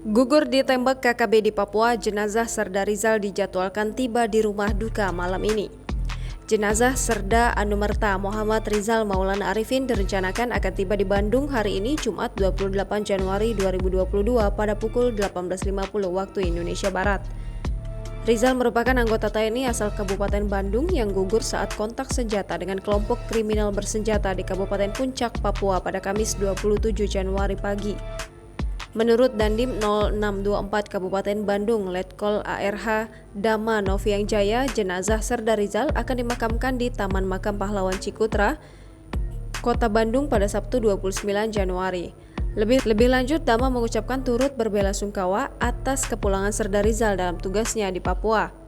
Gugur ditembak KKB di Papua, jenazah Serda Rizal dijadwalkan tiba di rumah duka malam ini. Jenazah Serda Anumerta Muhammad Rizal Maulana Arifin direncanakan akan tiba di Bandung hari ini Jumat 28 Januari 2022 pada pukul 18.50 waktu Indonesia Barat. Rizal merupakan anggota TNI asal Kabupaten Bandung yang gugur saat kontak senjata dengan kelompok kriminal bersenjata di Kabupaten Puncak, Papua pada Kamis 27 Januari pagi. Menurut Dandim 0624 Kabupaten Bandung, Letkol ARH Dama Noviang Jaya, jenazah Serda Rizal akan dimakamkan di Taman Makam Pahlawan Cikutra, Kota Bandung pada Sabtu 29 Januari. Lebih lanjut, Dama mengucapkan turut berbelasungkawa atas kepulangan Serda Rizal dalam tugasnya di Papua.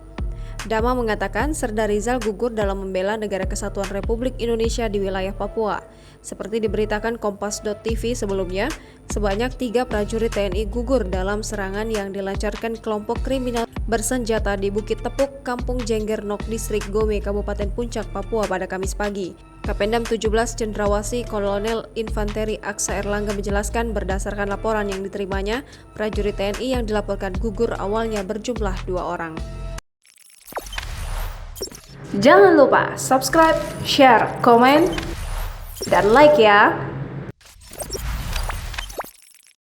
Dama mengatakan Serda Rizal gugur dalam membela Negara Kesatuan Republik Indonesia di wilayah Papua. Seperti diberitakan Kompas.tv sebelumnya, sebanyak 3 prajurit TNI gugur dalam serangan yang dilancarkan kelompok kriminal bersenjata di Bukit Tepuk, Kampung Jenggernok, Distrik Gome, Kabupaten Puncak, Papua pada Kamis pagi. Kapendam 17 Cendrawasih Kolonel Infanteri Aksa Erlangga menjelaskan berdasarkan laporan yang diterimanya, prajurit TNI yang dilaporkan gugur awalnya berjumlah 2 orang. Jangan lupa subscribe, share, komen, dan like ya!